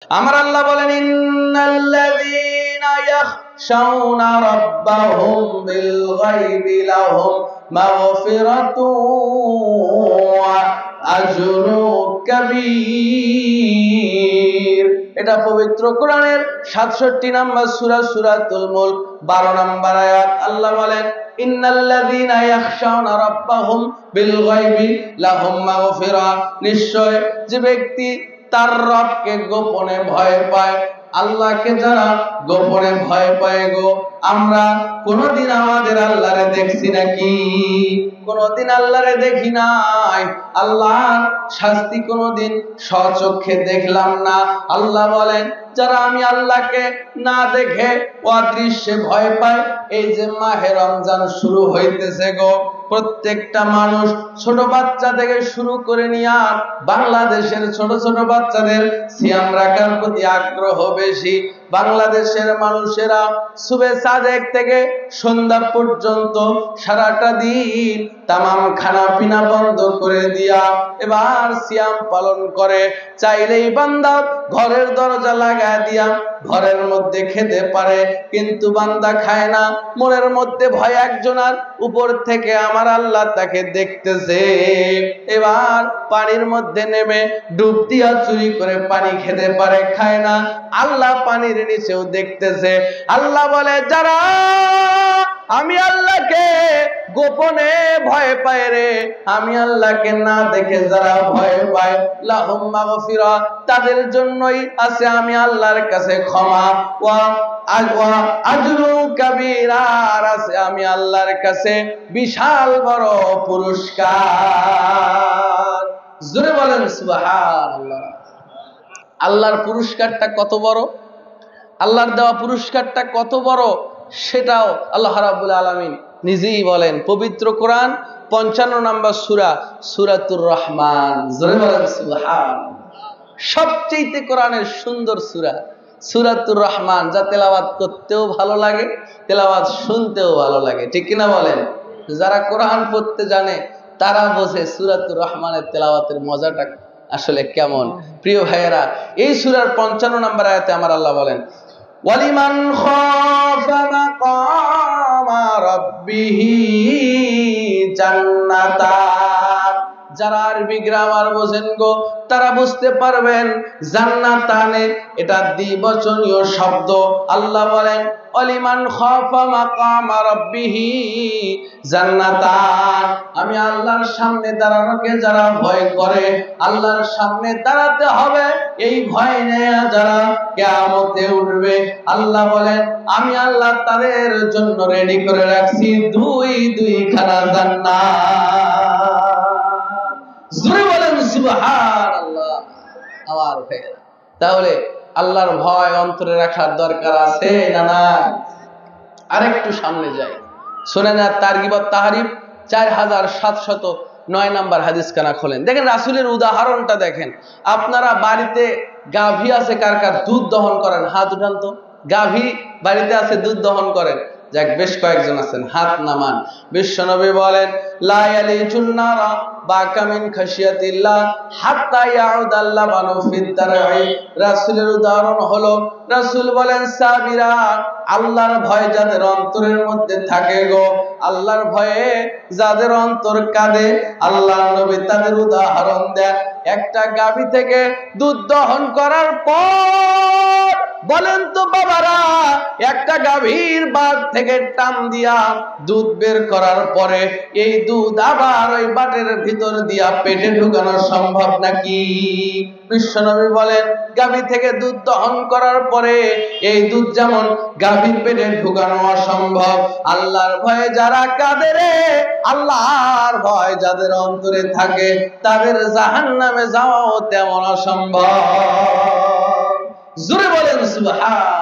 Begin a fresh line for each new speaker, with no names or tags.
আমার আল্লাহ বলেন ইন্নাল্লাযীনা ইয়াখশাউনা রাব্বাহুম বিল গায়বি লাহুম মাগফিরাতুন ওয়া আজরুন কাবীর। এটা পবিত্র কোরআনের 67 নম্বর সূরা সূরাতুল মুলক 12 নম্বর আয়াত। আল্লাহ বলেন ইন্নাল্লাযীনা ইয়াখশাউনা রাব্বাহুম বিল গায়বি লাহুম মাগফিরা, নিশ্চয় যে ব্যক্তি তার রবকে গোপনে ভয় পায়, আল্লাহকে যারা গোপনে ভয় পায় গো, আমরা কোনদিন আমাদের আল্লাহরে দেখছি নাকি? কোনদিন আল্লাহরে দেখি নাই, আল্লাহর শাস্তি কোনদিন স্বচক্ষে দেখলাম না। আল্লাহ বলেন যারা আমি আল্লাহকে না দেখে অদৃশ্যে ভয় পায়, এই যে মাহে রমজান শুরু হইতেছে গো, প্রত্যেকটা মানুষ ছোট বাচ্চা থেকে শুরু করে নিয়ে বাংলাদেশের ছোট ছোট বাচ্চাদের সিয়াম রাখার প্রতি আগ্রহ বেশি। বাংলাদেশের মানুষেরা সুবে সাদেক থেকে সন্ধ্যা পর্যন্ত সারাটা দিন তামাম খানা পিনা বন্ধ করে দিয়া এবার সিয়াম পালন করে। চাইলেই বান্দা ঘরের দরজা লাগায় দিয়া ঘরের মধ্যে খেতে পারে, কিন্তু বান্দা খায় না। মনের মধ্যে ভয় একজনের উপর থেকে আমার আল্লাহ তাকে দেখতেছে। এবার পানির মধ্যে নেমে ডুব দিয়া চুরি করে পানি খেতে পারে, খায় না। আল্লাহ পানির নিচেও দেখতেছে। আল্লাহ বলে যারা আমি আল্লাহকে গোপনে ভয় পায় রে, আমি আল্লাহকে না দেখে যারা ভয় পায়, লাহুম মাগফিরা, তাদের জন্যই আছে আমি আল্লাহর কাছে ক্ষমা, ওয়া আজরুন কাবীর, আর আছে আমি আল্লাহর কাছে বিশাল বড় পুরস্কার। জোরে বলেন সুবহানাল্লাহ। আল্লাহর পুরস্কারটা কত বড়, আল্লাহর দেওয়া পুরস্কারটা কত বড়, সেটাও আল্লাহ রাব্বুল আলামিন নিজেই বলেন। পবিত্র কোরআন 55 নম্বর সূরা সূরাতুর রহমান। জোরে বলেন সুবহানাল্লাহ। সবচেয়ে কোরআনের সুন্দর সূরা সূরাতুর রহমান, যা তেলাওয়াত করতেও ভালো লাগে, তেলাওয়াত শুনতেও ভালো লাগে, ঠিক কিনা বলেন? যারা কোরআন পড়তে জানে তারা বোঝে সূরাতুর রহমানের তেলাওয়াতের মজাটা আসলে কেমন। প্রিয় ভাইয়েরা, এই সূরার 55 নম্বর আয়াতে আমার আল্লাহ বলেন ওয়ালিমান খাফা মাকামা রাব্বিহি জান্নাতান। যারা আরবি গ্রামার বোঝেন গো, তারা বুঝতে পারবেন জান্নাতানে এটা দ্বিবচনীয় শব্দ। আল্লাহ বলেন ওয়ালিমান খাফা মাকামা রাব্বিহি জান্নাতান, আমি আল্লাহর সামনে দাঁড়ানোকে যারা ভয় করে, আল্লাহর সামনে দাঁড়াতে হবে এই ভয় নিয়ে যারা কিয়ামতে উঠবে, আল্লাহ বলেন আমি আল্লাহ তাদের জন্য রেডি করে রাখছি দুইখানা জান্নাত। জোরে বলেন সুবহানাল্লাহ। আমার ভাইরা, তাহলে আল্লাহর ভয় অন্তরে রাখার দরকার আছে না না? আরেকটু সামনে যাই, শুনে না তারগিবত তাহরিব 4709 নম্বর হাদিস কানা খোলেন, দেখেন রাসূলের উদাহরণটা দেখেন। আপনারা বাড়িতে গাভী আছে কার কার? দুধ দহন করেন, হাত উঠান তো। গাভী বাড়িতে আছে, দুধ দহন করেন? যাক, বেশ কয়েকজন আছেন, হাত নামান। বিশ্বনবী বলেন লা ইয়ালিজুন নারা বাকা মিন খাশিয়াতিল্লাহ হাত্তা ইয়াউদাল লাবানু ফিদ দারই। রাসূলের উদাহরণ হলো, রাসূল বলেন সাবিরা, আল্লাহর ভয় যাদের অন্তরের মধ্যে থাকে গো, আল্লাহর ভয়ে যাদের অন্তর কাঁদে, আল্লাহর নবী তাদের উদাহরণ দেন একটা গাভী থেকে দুধ দহন করার পর। বলেন তো বাবারা, একটা গাভীর বাট থেকে টান দিয়া দুধ বের করার পরে এই দুধ আবার ওই বাটের ভিতর দিয়া পেটে ঢুকানো সম্ভব নাকি? বিশ্বনবী বলেন গাভী থেকে দুধ দহন করার পরে এই দুধ যেমন গাভীর পেটে ঢুকানো অসম্ভব, আল্লাহর ভয়ে যারা কাঁদে রে, আল্লাহর ভয় যাদের অন্তরে থাকে, তাদের জাহান্নামে যাওয়াও তেমন অসম্ভব। জোরে বলেন সুবহান।